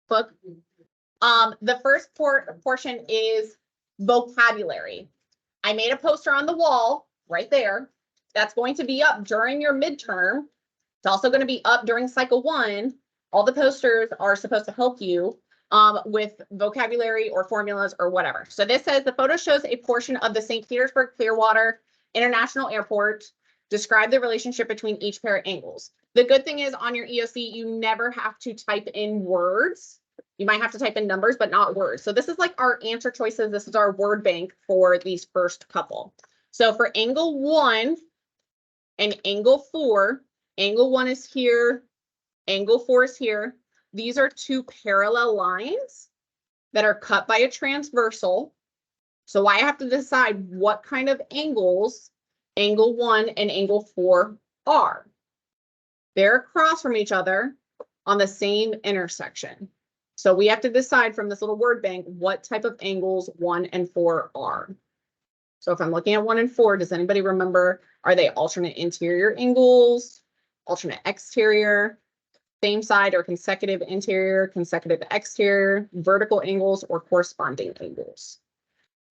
book. The first portion is vocabulary. I made a poster on the wall right there. That's going to be up during your midterm. It's also going to be up during cycle 1. All the posters are supposed to help you with vocabulary or formulas or whatever. So this says the photo shows a portion of the St. Petersburg Clearwater International Airport. Describe the relationship between each pair of angles. The good thing is on your EOC, you never have to type in words. You might have to type in numbers, but not words. So this is like our answer choices. This is our word bank for these first couple. So for angle 1 and angle 4, angle 1 is here, angle 4 is here. These are two parallel lines that are cut by a transversal. So I have to decide what kind of angles angle 1 and angle 4 are. They're across from each other on the same intersection. So we have to decide from this little word bank what type of angles 1 and 4 are. So if I'm looking at 1 and 4, does anybody remember, are they alternate interior angles, alternate exterior, same side or consecutive interior, consecutive exterior, vertical angles, or corresponding angles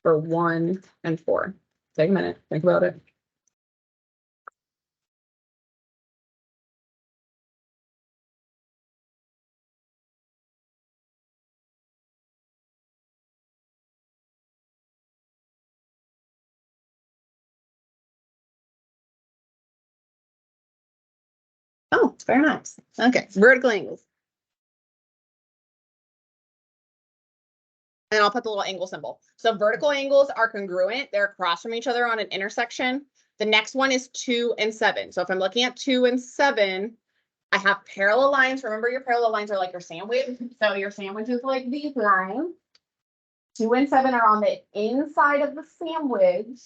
for 1 and 4? Take a minute, think about it. Oh, very nice. Okay, vertical angles. And I'll put the little angle symbol. So vertical angles are congruent. They're across from each other on an intersection. The next one is 2 and 7. So if I'm looking at 2 and 7, I have parallel lines. Remember, your parallel lines are like your sandwich. So your sandwich is like these lines. 2 and 7 are on the inside of the sandwich,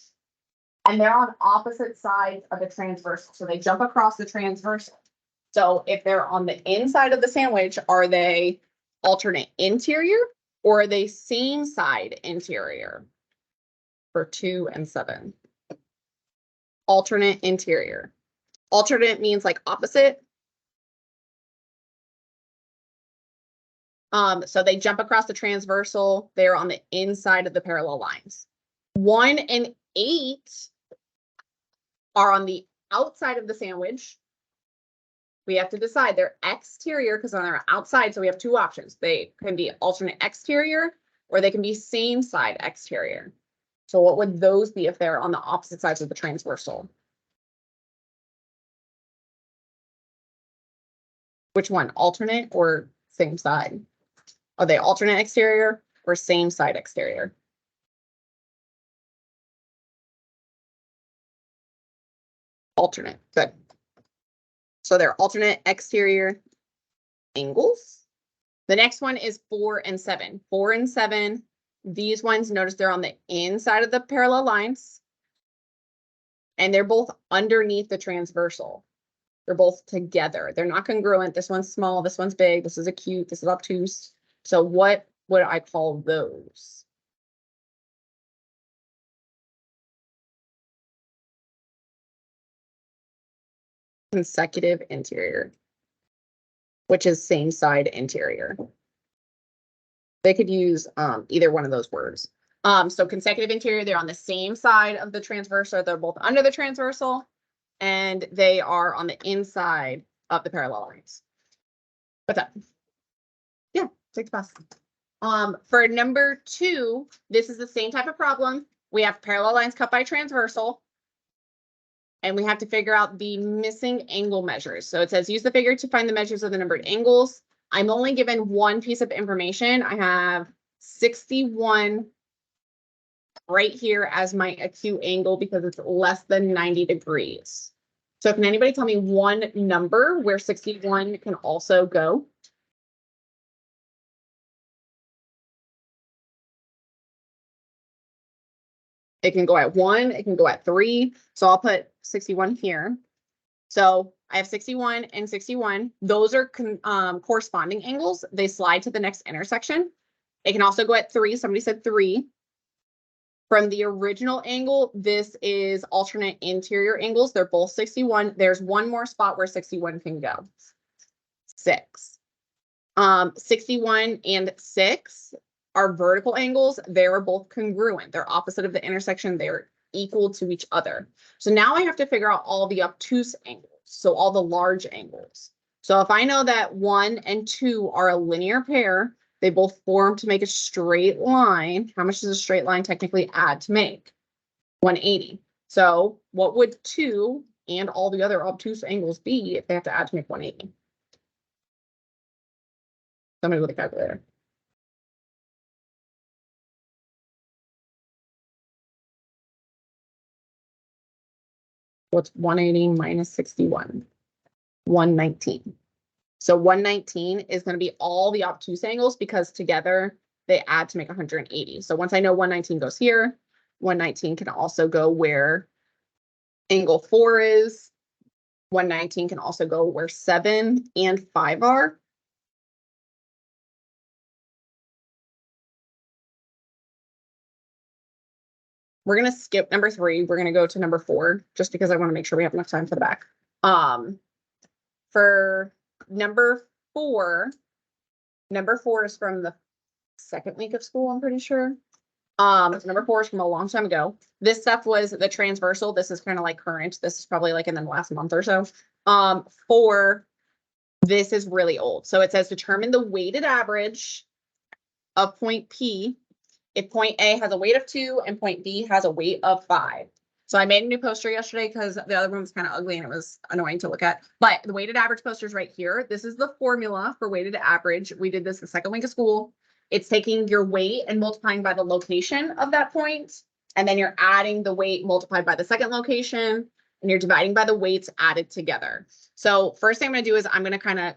and they're on opposite sides of the transversal. So they jump across the transversal. So if they're on the inside of the sandwich, are they alternate interior or are they same side interior for 2 and 7? Alternate interior. Alternate means like opposite. So they jump across the transversal. They're on the inside of the parallel lines. 1 and 8 are on the outside of the sandwich. We have to decide they're exterior because they're outside. So we have two options. They can be alternate exterior or they can be same side exterior. So what would those be if they're on the opposite sides of the transversal? Which one, alternate or same side? Are they alternate exterior or same side exterior? Alternate, good. So they're alternate exterior angles. The next one is 4 and 7. 4 and 7, these ones, notice they're on the inside of the parallel lines. And they're both underneath the transversal. They're both together. They're not congruent. This one's small, this one's big, this is acute, this is obtuse. So what would I call those? Consecutive interior, which is same side interior. They could use either one of those words. So consecutive interior, they're on the same side of the transversal. They're both under the transversal and they are on the inside of the parallel lines. What's up? Yeah, take the pass. For number 2, this is the same type of problem. We have parallel lines cut by transversal. And we have to figure out the missing angle measures. So it says use the figure to find the measures of the numbered angles. I'm only given one piece of information. I have 61 right here as my acute angle because it's less than 90 degrees. So can anybody tell me one number where 61 can also go? It can go at 1, it can go at 3. So I'll put 61 here. So I have 61 and 61. Those are corresponding angles. They slide to the next intersection. It can also go at 3. Somebody said 3. From the original angle, this is alternate interior angles. They're both 61. There's one more spot where 61 can go. 6. 61 and 6 are vertical angles. They're both congruent. They're opposite of the intersection. They're equal to each other. So now I have to figure out all the obtuse angles. So all the large angles. So if I know that 1 and 2 are a linear pair, they both form to make a straight line. How much does a straight line technically add to make? 180. So what would 2 and all the other obtuse angles be if they have to add to make 180? Somebody with a calculator. What's 180 minus 61? 119. So 119 is going to be all the obtuse angles because together they add to make 180. So once I know 119 goes here, 119 can also go where angle 4 is. 119 can also go where 7 and 5 are. We're going to skip number 3. We're going to go to number 4 just because I want to make sure we have enough time for the back. For number 4 is from the second week of school, I'm pretty sure. Number 4 is from a long time ago. This stuff was the transversal. This is kind of like current. This is probably like in the last month or so. 4, this is really old. So it says determine the weighted average of point P if point A has a weight of 2 and point B has a weight of 5. So I made a new poster yesterday because the other one was kind of ugly and it was annoying to look at. But the weighted average poster is right here. This is the formula for weighted average. We did this the second week of school. It's taking your weight and multiplying by the location of that point. And then you're adding the weight multiplied by the second location. And you're dividing by the weights added together. So first thing I'm going to do is I'm going to kind of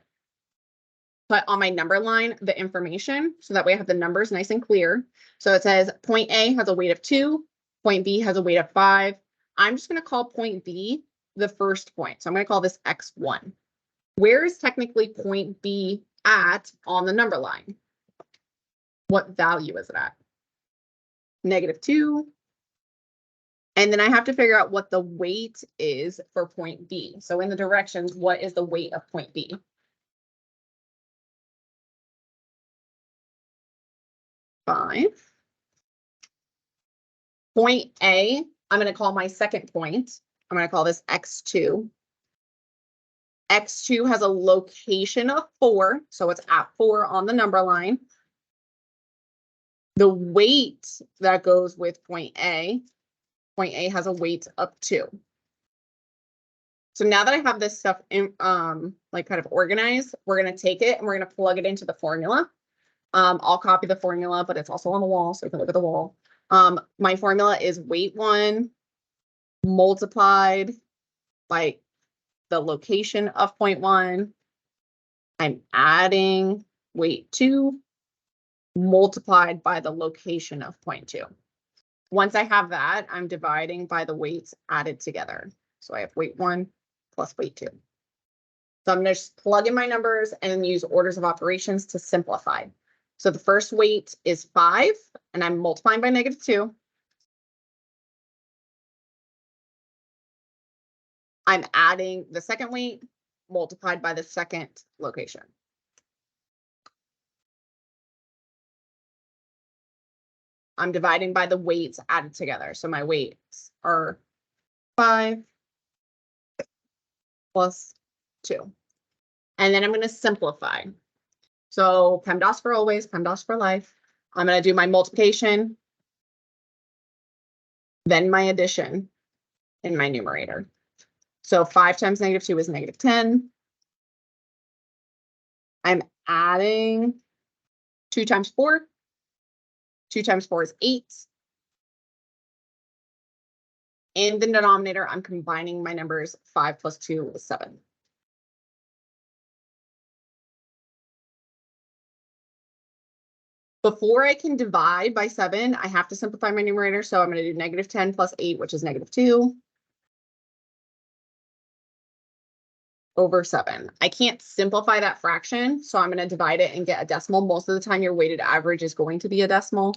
put on my number line the information. So that way I have the numbers nice and clear. So it says point A has a weight of 2. Point B has a weight of 5. I'm just going to call point B the first point. So I'm going to call this X1. Where is technically point B at on the number line? What value is it at? -2. And then I have to figure out what the weight is for point B. So in the directions, what is the weight of point B? Five. Point A, I'm going to call my second point. I'm going to call this X2. X2 has a location of 4, so it's at 4 on the number line. The weight that goes with point A has a weight of 2. So now that I have this stuff in, like kind of organized, we're going to take it and we're going to plug it into the formula. I'll copy the formula, but it's also on the wall, so you can look at the wall. My formula is weight 1 multiplied by the location of point 1. I'm adding weight 2 multiplied by the location of point 2. Once I have that, I'm dividing by the weights added together. So I have weight 1 plus weight 2. So I'm going to just plug in my numbers and use orders of operations to simplify. So the first weight is 5, and I'm multiplying by -2. I'm adding the second weight multiplied by the second location. I'm dividing by the weights added together. So my weights are 5 plus 2. And then I'm going to simplify. So PEMDAS for always, PEMDAS for life. I'm going to do my multiplication, then my addition in my numerator. So 5 times -2 is -10. I'm adding 2 times 4. 2 times 4 is 8. In the denominator, I'm combining my numbers. 5 plus 2 is 7. Before I can divide by 7, I have to simplify my numerator. So I'm going to do -10 plus 8, which is -2. Over 7. I can't simplify that fraction, so I'm going to divide it and get a decimal. Most of the time, your weighted average is going to be a decimal.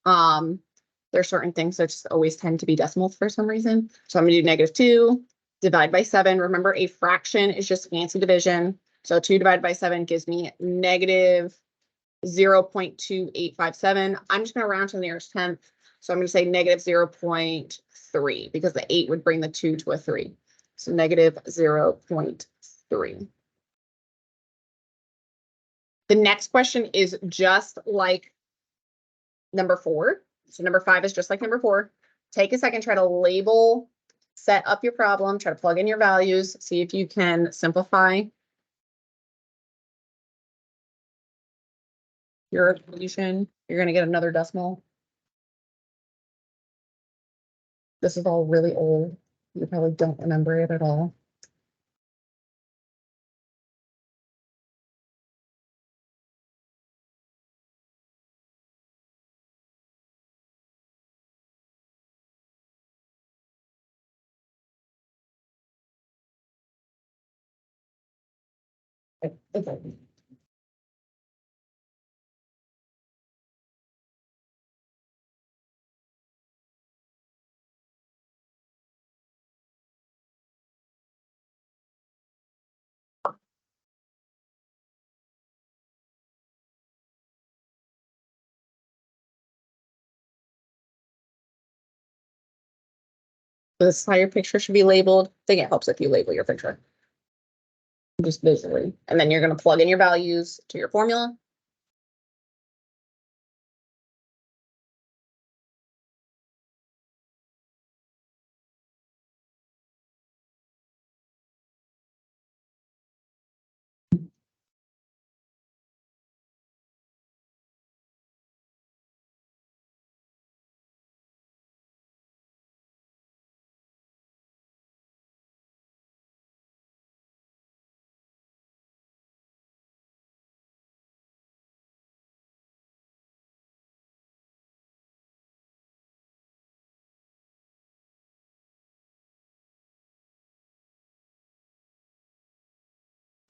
There's certain things that just always tend to be decimals for some reason. So I'm going to do -2, divide by 7. Remember, a fraction is just fancy division. So 2 divided by 7 gives me negative 0.2857. I'm just going to round to the nearest tenth. So I'm going to say negative 0.3 because the 8 would bring the 2 to a 3. So negative 0.3. The next question is just like number 4. So number 5 is just like number 4. Take a second, try to label, set up your problem, try to plug in your values, see if you can simplify your solution. You're going to get another decimal. This is all really old. You probably don't remember it at all. Okay. This is how your picture should be labeled. I think it helps if you label your picture. Just visually. And then you're going to plug in your values to your formula.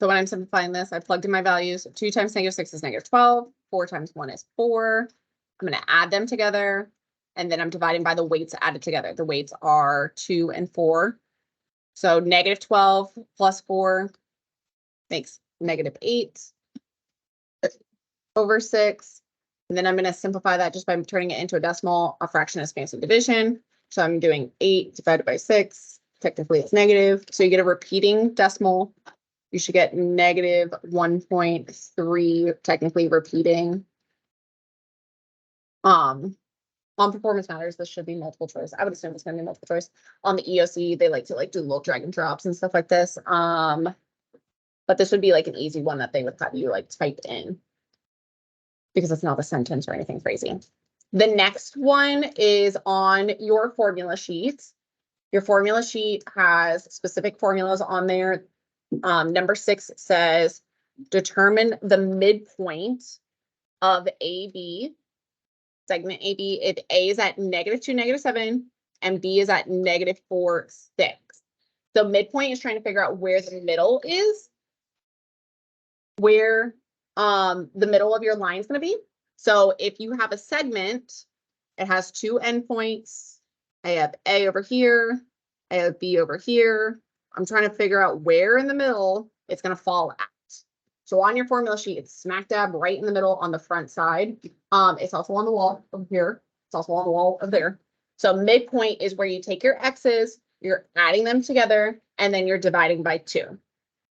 So when I'm simplifying this, I plugged in my values. 2 times negative 6 is negative 12. 4 times 1 is 4. I'm going to add them together. And then I'm dividing by the weights added together. The weights are 2 and 4. So negative 12 plus 4 makes negative 8 over 6. And then I'm going to simplify that just by turning it into a decimal. A fraction is fancy division. So I'm doing 8 divided by 6. Technically, it's negative. So you get a repeating decimal. You should get negative 1.3, technically repeating. On Performance Matters, this should be multiple choice. I would assume it's going to be multiple choice. On the EOC, they like to do little drag and drops and stuff like this. But this would be like an easy one that they would have you like type in because it's not a sentence or anything crazy. The next one is on your formula sheet. Your formula sheet has specific formulas on there. Number 6 says, determine the midpoint of AB, segment AB, if A is at negative 2, negative 7, and B is at negative 4, 6. So midpoint is trying to figure out where the middle is, where the middle of your line is going to be. So if you have a segment, it has 2 endpoints. I have A over here, I have B over here. I'm trying to figure out where in the middle it's going to fall at. So on your formula sheet, it's smack dab right in the middle on the front side. It's also on the wall over here. It's also on the wall over there. So midpoint is where you take your X's, you're adding them together, and then you're dividing by 2.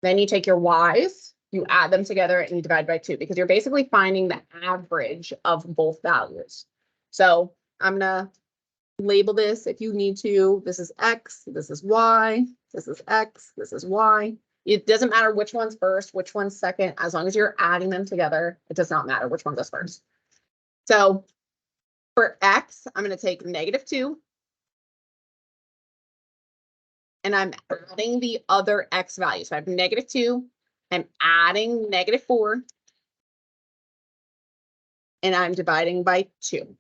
Then you take your Y's, you add them together, and you divide by 2 because you're basically finding the average of both values. So I'm going to label this if you need to. This is X, this is Y, this is X, this is Y. It doesn't matter which one's first, which one's second, as long as you're adding them together, it does not matter which one goes first. So for X, I'm going to take negative 2. And I'm adding the other X value. So I have negative 2. I'm adding negative 4. And I'm dividing by 2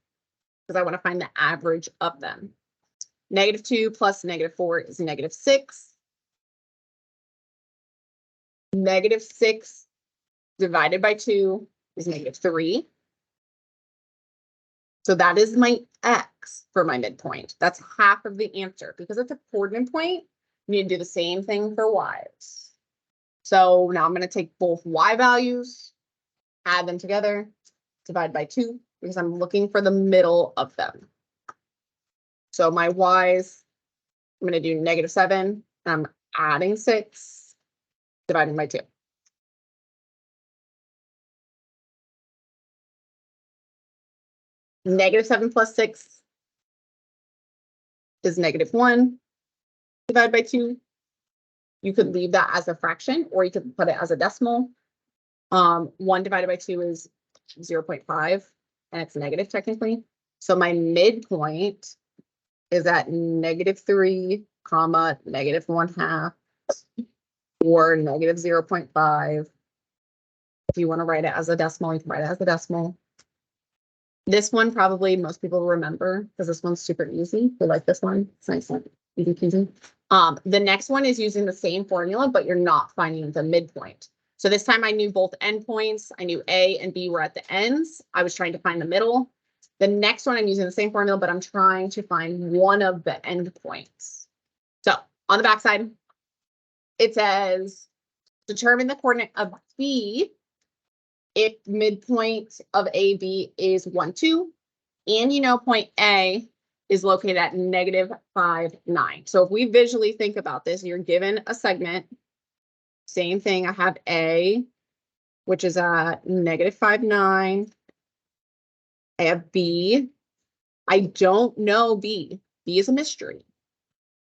because I want to find the average of them. Negative 2 plus negative 4 is negative 6. Negative 6 divided by 2 is negative 3. So that is my X for my midpoint. That's half of the answer. Because it's a coordinate point, you need to do the same thing for Y's. So now I'm going to take both y values, add them together, divide by 2, because I'm looking for the middle of them. So my y's, I'm going to do -7, and I'm adding 6, dividing by 2. -7 plus 6 is -1, divided by 2. You could leave that as a fraction, or you could put it as a decimal. 1 divided by 2 is 0.5, and it's negative technically. So my midpoint is at -3, comma, -1/2, or -0.5. If you want to write it as a decimal, you can write it as a decimal. This one probably most people remember because this one's super easy. We like this one. It's nice and easy peasy. The next one is using the same formula, but you're not finding the midpoint. So this time I knew both endpoints. I knew A and B were at the ends. I was trying to find the middle. The next one I'm using the same formula, but I'm trying to find one of the endpoints. So on the backside, it says determine the coordinate of B if midpoint of AB is 1, 2, and you know point A is located at -5, 9. So if we visually think about this, you're given a segment. Same thing, I have A, which is at -5, 9. I have B. I don't know B. B is a mystery.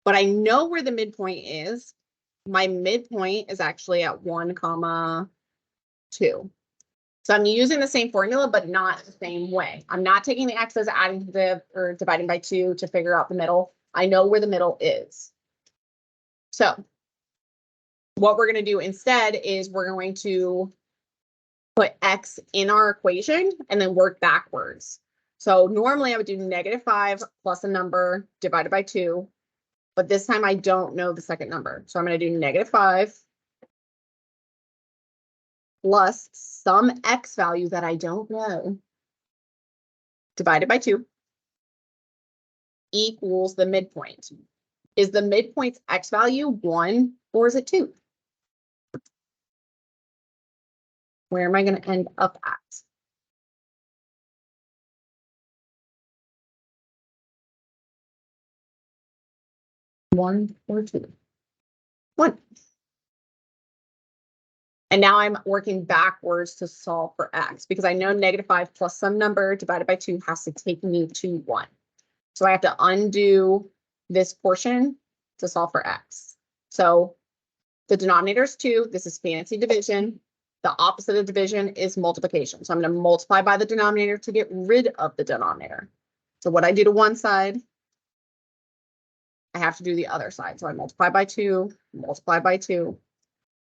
But I know where the midpoint is. My midpoint is actually at 1, 2. So I'm using the same formula, but not the same way. I'm not taking the x's, adding to the, or dividing by 2 to figure out the middle. I know where the middle is. So what we're going to do instead is we're going to put x in our equation and then work backwards. So normally I would do -5 plus a number divided by 2. But this time I don't know the second number. So I'm going to do -5 plus some x value that I don't know divided by 2 equals the midpoint. Is the midpoint's x value 1 or is it 2? Where am I going to end up at? 1 or 2? 1. And now I'm working backwards to solve for x because I know -5 plus some number divided by 2 has to take me to 1. So I have to undo this portion to solve for x. So the denominator is 2. This is fancy division. The opposite of division is multiplication. So I'm going to multiply by the denominator to get rid of the denominator. So what I do to one side, I have to do the other side. So I multiply by 2, multiply by 2.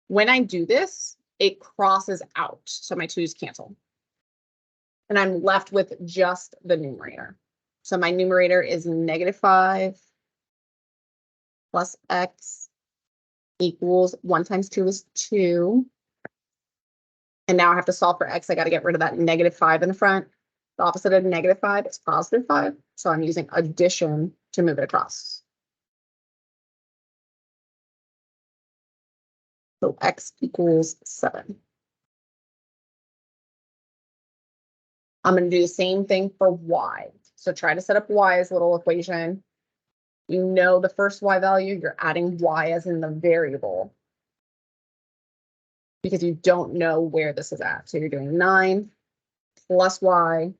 When I do this, it crosses out. So my 2's cancel. And I'm left with just the numerator. So my numerator is -5 plus x equals 1 times 2 is 2. And now I have to solve for x. I got to get rid of that -5 in the front. The opposite of -5 is +5. So I'm using addition to move it across. So x equals 7. I'm going to do the same thing for y. So try to set up y as a little equation. You know the first y value, you're adding y as in the variable. Because you don't know where this is at. So you're doing 9 plus y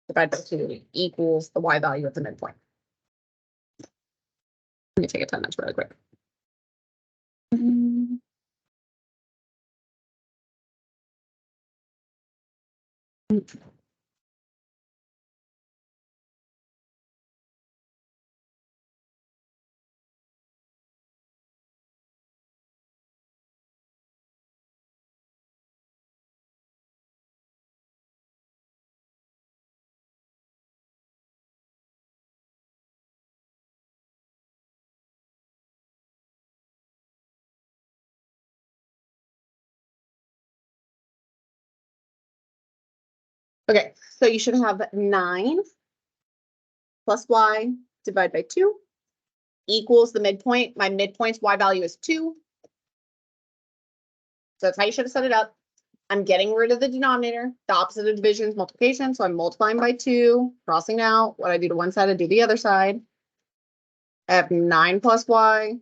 divided by 2 equals the y value at the midpoint. Let me take attendance really quick. Okay, so you should have 9 plus y divided by 2 equals the midpoint. My midpoint's y value is 2. So that's how you should have set it up. I'm getting rid of the denominator. The opposite of division is multiplication. So I'm multiplying by 2, crossing out. What I do to one side, I do the other side. I have 9 plus y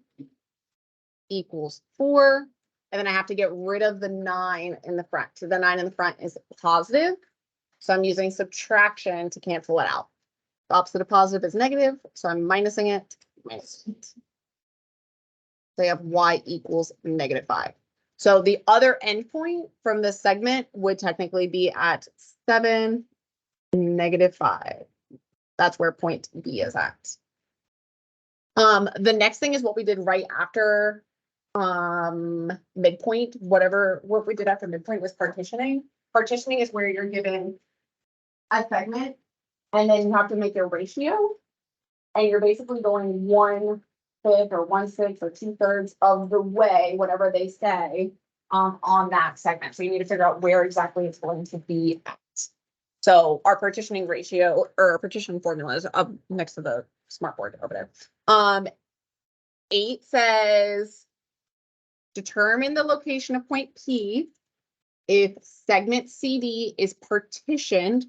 equals 4. And then I have to get rid of the 9 in the front. So the 9 in the front is positive. So I'm using subtraction to cancel it out. The opposite of positive is negative. So I'm minusing it. Minus it. So I have y equals -5. So the other endpoint from this segment would technically be at 7, -5. That's where point B is at. The next thing is what we did right after midpoint. What we did after midpoint was partitioning. Partitioning is where you're given a segment and then you have to make your ratio. And you're basically going 1/5 or 1/6 or 2/3 of the way, whatever they say, on that segment. So you need to figure out where exactly it's going to be at. So our partitioning ratio or partition formula is up next to the smartboard over there. 8 says determine the location of point P if segment CD is partitioned,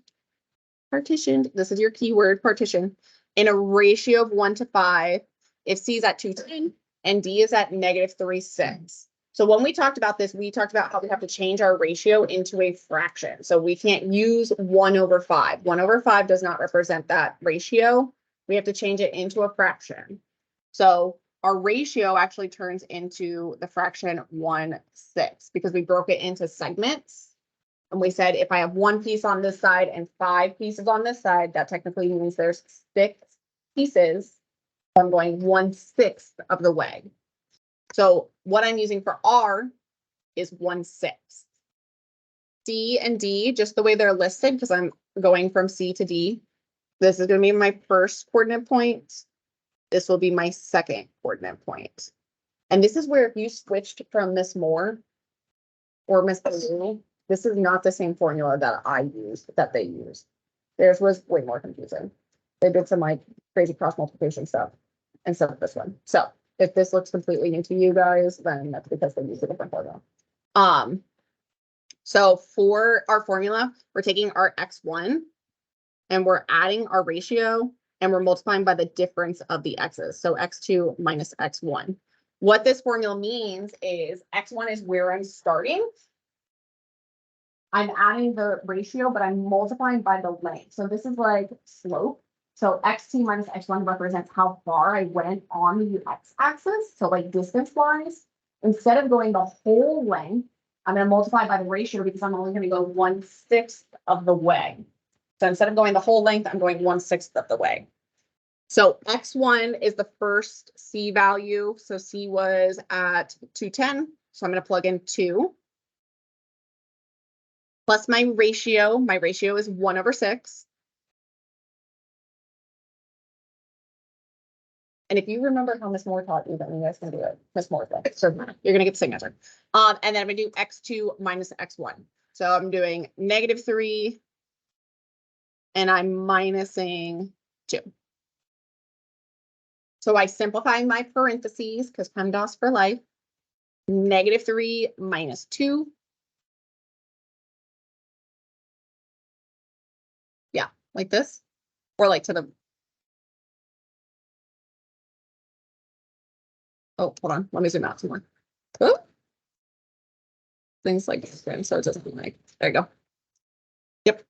this is your keyword, partition, in a ratio of 1 to 5, if C is at 210 and D is at -3.6. So when we talked about this, we talked about how we have to change our ratio into a fraction. So we can't use 1/5. 1/5 does not represent that ratio. We have to change it into a fraction. So our ratio actually turns into the fraction 1/6 because we broke it into segments. And we said if I have 1 piece on this side and 5 pieces on this side, that technically means there's 6 pieces. I'm going 1/6 of the way. So what I'm using for R is 1/6. C and D, just the way they're listed, because I'm going from C to D. This is going to be my first coordinate point. This will be my second coordinate point. And this is where if you switched from Miss Moore or Miss Blue, this is not the same formula that I used, that they used. Theirs was way more confusing. They did some like crazy cross multiplication stuff instead of this one. So if this looks completely new to you guys, then that's because they used a different formula. So for our formula, we're taking our x1 and we're adding our ratio and we're multiplying by the difference of the x's. So x2 minus x1. What this formula means is x1 is where I'm starting. I'm adding the ratio, but I'm multiplying by the length. So this is like slope. So x2 minus x1 represents how far I went on the x-axis. So like distance-wise, instead of going the whole length, I'm going to multiply by the ratio because I'm only going to go 1/6 of the way. So instead of going the whole length, I'm going 1/6 of the way. So x1 is the first C value. So C was at 210. So I'm going to plug in 2. Plus my ratio. My ratio is 1/6. And if you remember how Miss Moore taught you, then you guys can do it. Miss Moore, so you're gonna get the same answer. And then I'm gonna do x2 minus x1. So I'm doing -3, and I'm minusing 2. So I simplify my parentheses because PEMDAS for life. -3 minus 2. Yeah, like this, or like to the. Oh, hold on. Let me zoom out some more. Oh. Things like this, so it doesn't like, there you go. Yep.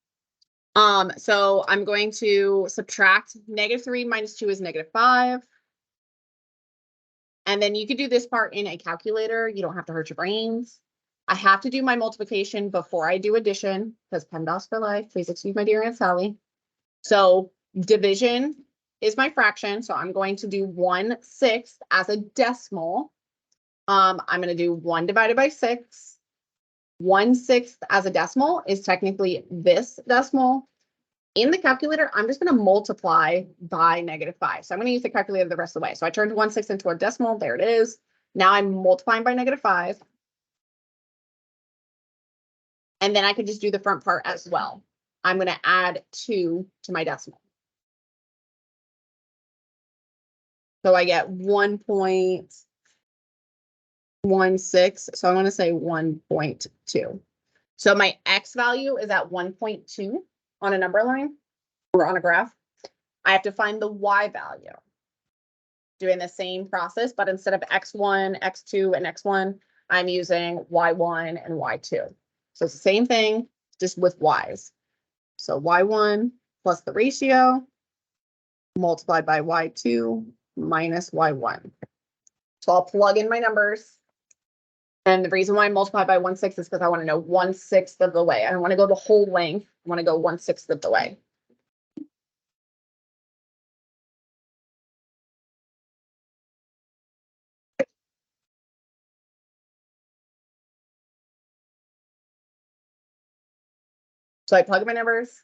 So I'm going to subtract -3 minus 2 is -5. And then you could do this part in a calculator. You don't have to hurt your brains. I have to do my multiplication before I do addition because PEMDAS for life. Please excuse my dear Aunt Sally. So division is my fraction. So I'm going to do 1/6 as a decimal. I'm going to do 1 divided by 6. 1/6 as a decimal is technically this decimal. In the calculator, I'm just going to multiply by -5. So I'm going to use the calculator the rest of the way. So I turned 1/6 into a decimal. There it is. Now I'm multiplying by -5. And then I could just do the front part as well. I'm going to add 2 to my decimal. So I get 1.2. 1.6, so I'm gonna say 1.2. So my X value is at 1.2 on a number line or on a graph. I have to find the Y value. Doing the same process, but instead of X1, X2, and X1, I'm using Y1 and Y2. So it's the same thing, just with Ys. So Y1 plus the ratio multiplied by Y2 minus Y1. So I'll plug in my numbers. And the reason why I multiply by 1/6 is because I want to know 1/6 of the way. I don't want to go the whole length. I want to go 1/6 of the way. So I plug in my numbers,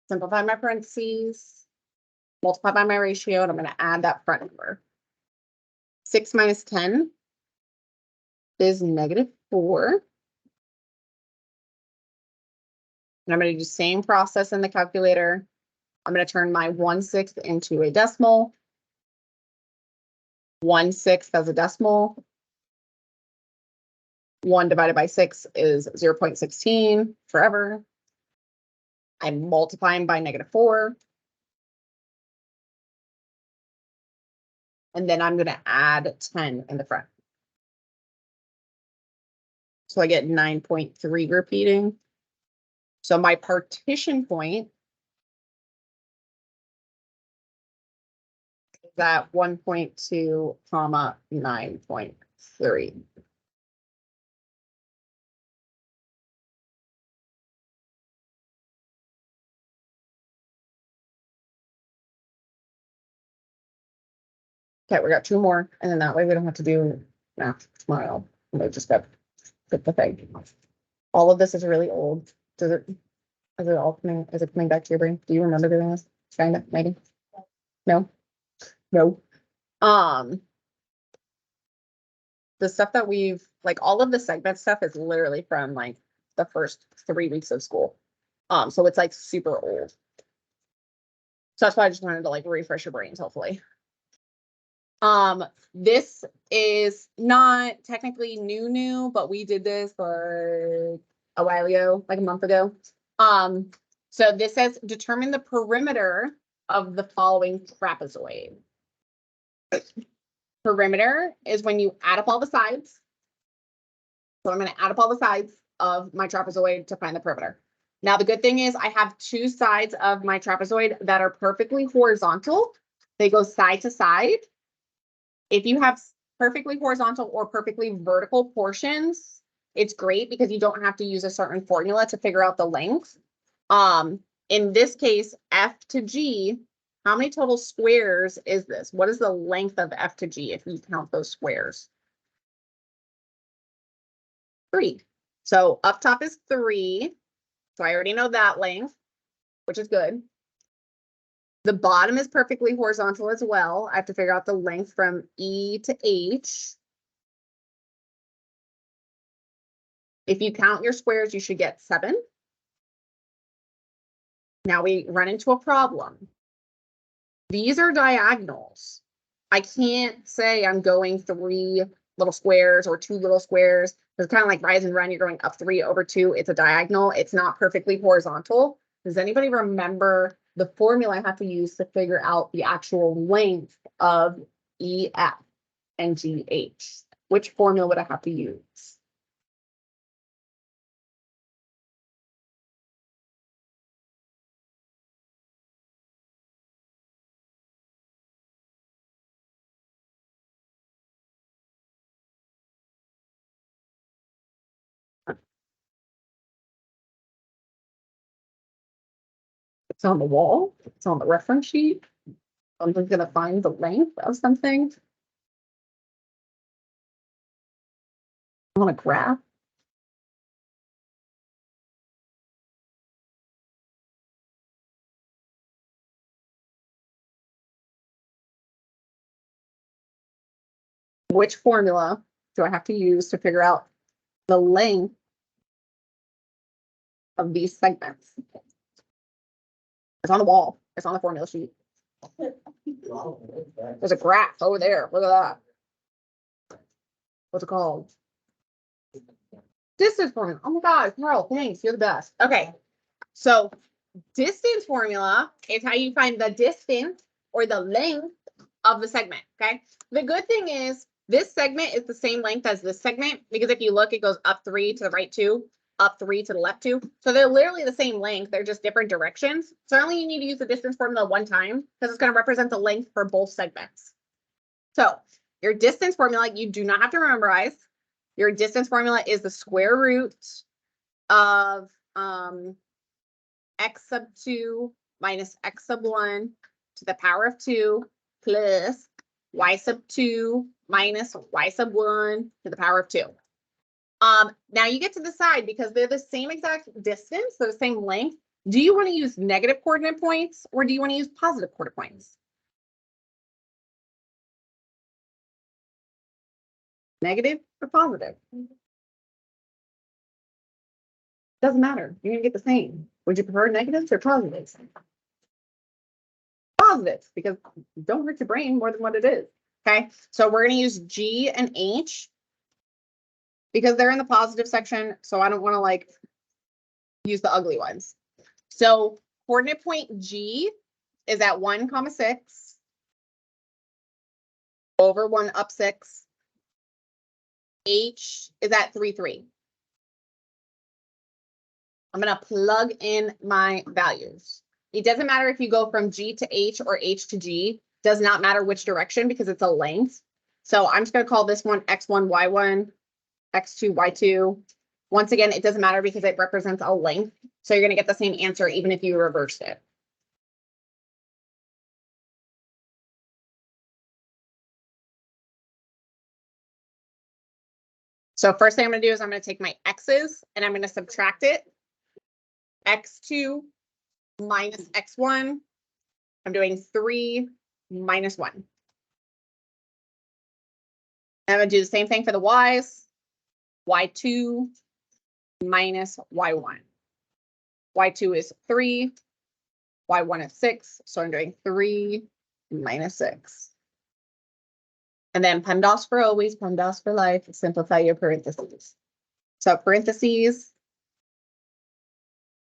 simplify my parentheses, multiply by my ratio, and I'm going to add that front number. 6 minus 10 is -4. And I'm going to do the same process in the calculator. I'm going to turn my 1/6 into a decimal. 1/6 as a decimal. 1 divided by 6 is 0.16 forever. I'm multiplying by -4. And then I'm going to add 10 in the front. So I get 9.3 repeating. So my partition point is at 1.2, 9.3. Okay, we got 2 more, and then that way we don't have to do math tomorrow. We just got the thing. All of this is really old. Is it all coming? Is it coming back to your brain? Do you remember doing this? Kind of, maybe. No. No. The stuff that we've like, all of the segment stuff is literally from like the first 3 weeks of school. So it's like super old. So that's why I just wanted to like refresh your brains, hopefully. This is not technically new, but we did this for a while ago, like a month ago. So this says determine the perimeter of the following trapezoid. Perimeter is when you add up all the sides. So I'm going to add up all the sides of my trapezoid to find the perimeter. Now, the good thing is I have 2 sides of my trapezoid that are perfectly horizontal. They go side to side. If you have perfectly horizontal or perfectly vertical portions, it's great because you don't have to use a certain formula to figure out the length. In this case, F to G, how many total squares is this? What is the length of F to G if you count those squares? 3. So up top is 3. So I already know that length, which is good. The bottom is perfectly horizontal as well. I have to figure out the length from E to H. If you count your squares, you should get 7. Now we run into a problem. These are diagonals. I can't say I'm going 3 little squares or 2 little squares. It's kind of like rise and run. You're going up 3 over 2. It's a diagonal. It's not perfectly horizontal. Does anybody remember the formula I have to use to figure out the actual length of EF and GH? Which formula would I have to use? It's on the wall. It's on the reference sheet. I'm just going to find the length of something on a graph. Which formula do I have to use to figure out the length of these segments? It's on the wall. It's on the formula sheet. There's a graph over there. Look at that. What's it called? Distance formula. Oh my God, Carl, thanks. You're the best. Okay. So distance formula is how you find the distance or the length of the segment. Okay. The good thing is this segment is the same length as this segment, because if you look, it goes up 3 to the right 2, up 3 to the left 2. So they're literally the same length. They're just different directions. So only you need to use the distance formula one time because it's going to represent the length for both segments. So your distance formula, you do not have to memorize. Your distance formula is the square root of x sub 2 minus x sub 1 to the power of 2 plus y sub 2 minus y sub 1 to the power of 2. Now you get to decide, because they're the same exact distance, they're the same length. Do you want to use negative coordinate points or do you want to use positive coordinate points? Negative or positive? Doesn't matter. You're gonna get the same. Would you prefer negatives or positives? Positives, because don't hurt your brain more than what it is. Okay, so we're gonna use G and H because they're in the positive section. So I don't want to like use the ugly ones. So coordinate point G is at 1, 6 over 1 up 6. H is at 3, 3. I'm going to plug in my values. It doesn't matter if you go from G to H or H to G. Does not matter which direction because it's a length. So I'm just going to call this one X1, Y1, X2, Y2. Once again, it doesn't matter because it represents a length. So you're going to get the same answer even if you reversed it. So first thing I'm going to do is I'm going to take my X's and I'm going to subtract it. X2 minus X1. I'm doing 3 minus 1. And I'm going to do the same thing for the Y's. Y2 minus Y1. Y2 is 3. Y1 is 6. So I'm doing 3 minus 6. And then PEMDAS for always, PEMDAS for life. Simplify your parentheses. So parentheses.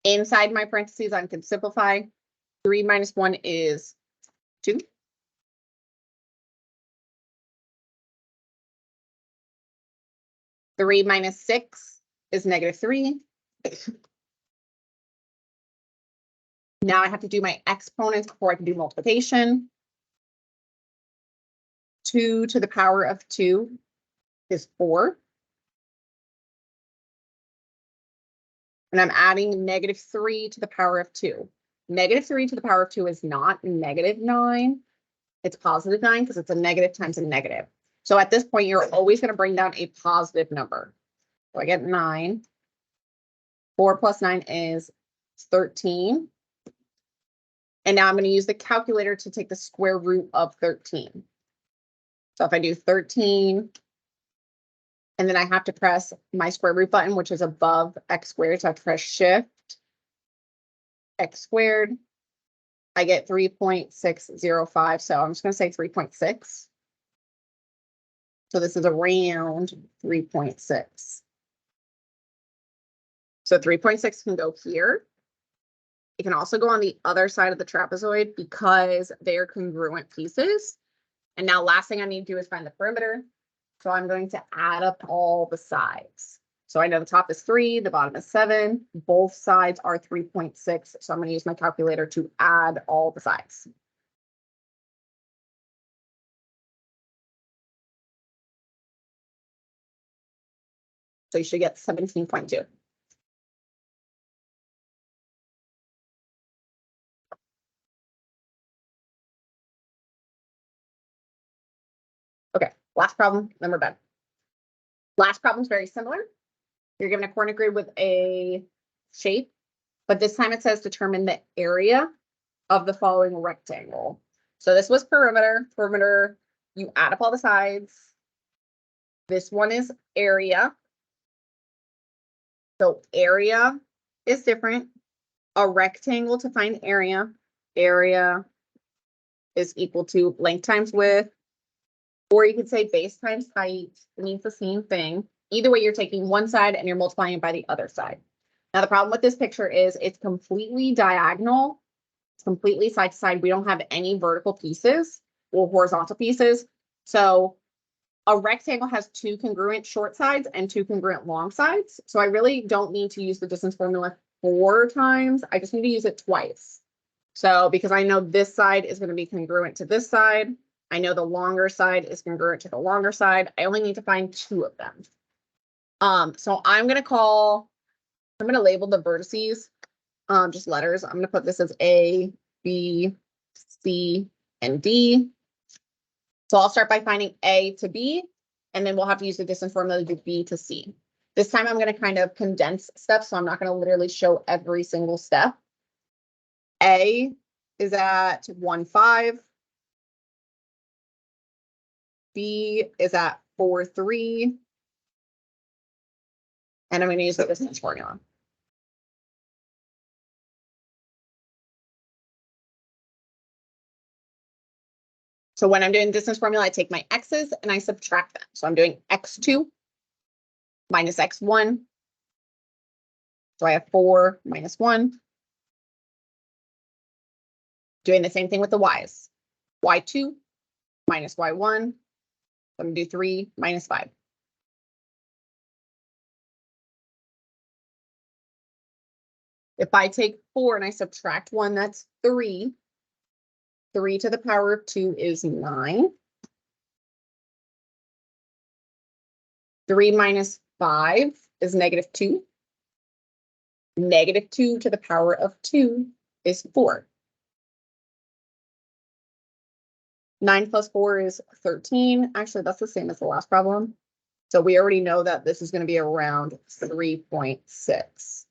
Inside my parentheses, I can simplify. 3 minus 1 is 2. Three minus 6 is negative 3. Now I have to do my exponents before I can do multiplication. 2 to the power of 2 is 4. And I'm adding negative 3 to the power of 2. Negative 3 to the power of 2 is not negative 9. It's positive 9 because it's a negative times a negative. So at this point, you're always going to bring down a positive number. So I get 9. 4 plus 9 is 13. And now I'm going to use the calculator to take the square root of 13. So if I do 13, and then I have to press my square root button, which is above x squared. So I have to press shift x squared. I get 3.605. So I'm just going to say 3.6. So this is around 3.6. So 3.6 can go here. It can also go on the other side of the trapezoid because they're congruent pieces. And now last thing I need to do is find the perimeter. So I'm going to add up all the sides. So I know the top is 3, the bottom is 7. Both sides are 3.6. So I'm going to use my calculator to add all the sides. So you should get 17.2. Okay, last problem, then we're done. Last problem is very similar. You're given a coordinate grid with a shape, but this time it says determine the area of the following rectangle. So this was perimeter. Perimeter, you add up all the sides. This one is area. So area is different. A rectangle to find area. Area is equal to length times width Or you could say base times height means the same thing. Either way, you're taking one side and you're multiplying it by the other side. Now, the problem with this picture is it's completely diagonal. It's completely side to side. We don't have any vertical pieces or horizontal pieces. So a rectangle has two congruent short sides and two congruent long sides. So I really don't need to use the distance formula 4 times. I just need to use it twice. So because I know this side is going to be congruent to this side. I know the longer side is congruent to the longer side. I only need to find 2 of them. So I'm going to label the vertices, just letters. I'm going to put this as A, B, C, and D. So I'll start by finding A to B, and then we'll have to use the distance formula to do B to C. This time I'm going to kind of condense steps, so I'm not going to literally show every single step. A is at 1.5. B is at 4.3. And I'm going to use the distance formula. So when I'm doing distance formula, I take my x's and I subtract them. So I'm doing x2 minus x1. So I have 4 minus 1. Doing the same thing with the y's. y2 minus y1. I'm going to do 3 minus 5. If I take 4 and I subtract 1, that's 3. 3 to the power of 2 is 9. 3 minus 5 is negative 2. Negative 2 to the power of 2 is 4. 9 plus 4 is 13. Actually, that's the same as the last problem. So we already know that this is going to be around 3.6.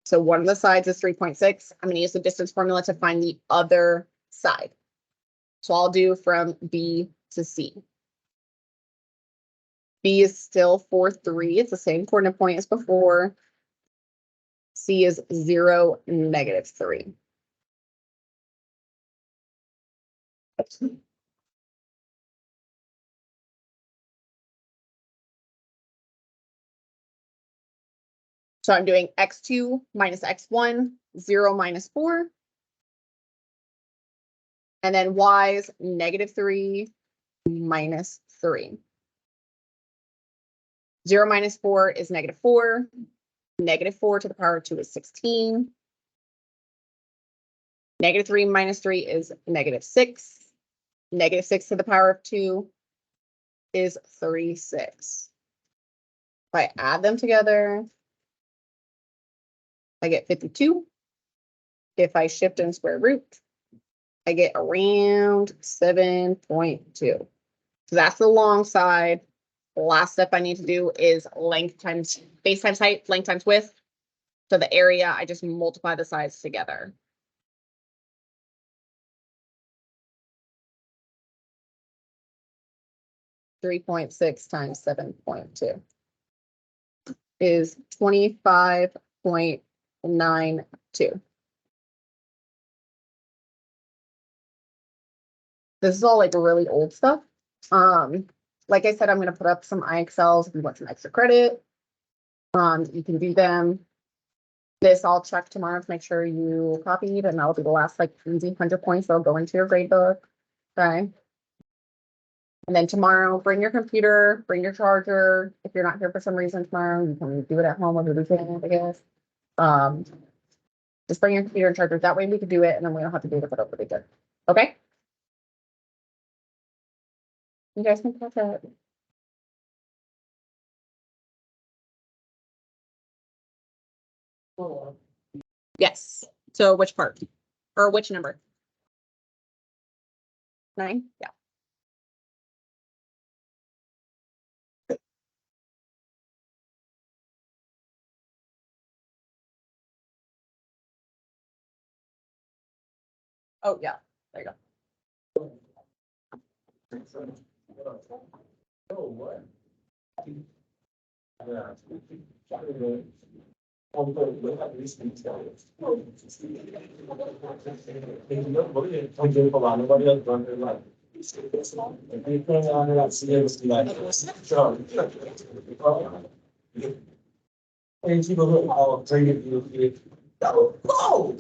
So one of the sides is 3.6. I'm going to use the distance formula to find the other side. So I'll do from B to C. B is still 4.3. It's the same coordinate point as before. C is 0, negative 3. So I'm doing x2 minus x1, 0 minus 4. And then y is negative 3 minus 3. 0 minus 4 is negative 4. Negative 4 to the power of 2 is 16. Negative 3 minus 3 is negative 6. Negative 6 to the power of 2 is 36. If I add them together, I get 52. If I shift in square root, I get around 7.2. So that's the long side. The last step I need to do is length times base times height, length times width. So the area, I just multiply the sides together. .6 times 7.2 is 25.92. This is all like really old stuff. Like I said, I'm going to put up some IXLs if you want some extra credit. You can do them. This I'll check tomorrow to make sure you copied, and that'll be the last like easy 100 points that'll go into your grade book. Okay. And then tomorrow, bring your computer, bring your charger. If you're not here for some reason tomorrow, you can do it at home over the weekend, I guess. Just bring your computer and charger. That way we can do it, and then we don't have to do it over the weekend. Okay? You guys can catch it. Yes. So which part? Or which number? 9? Yeah. Oh, yeah. There you go. Oh, what? Yeah. Anything on that CMC like? Sure. And people look all afraid of you. Go, go!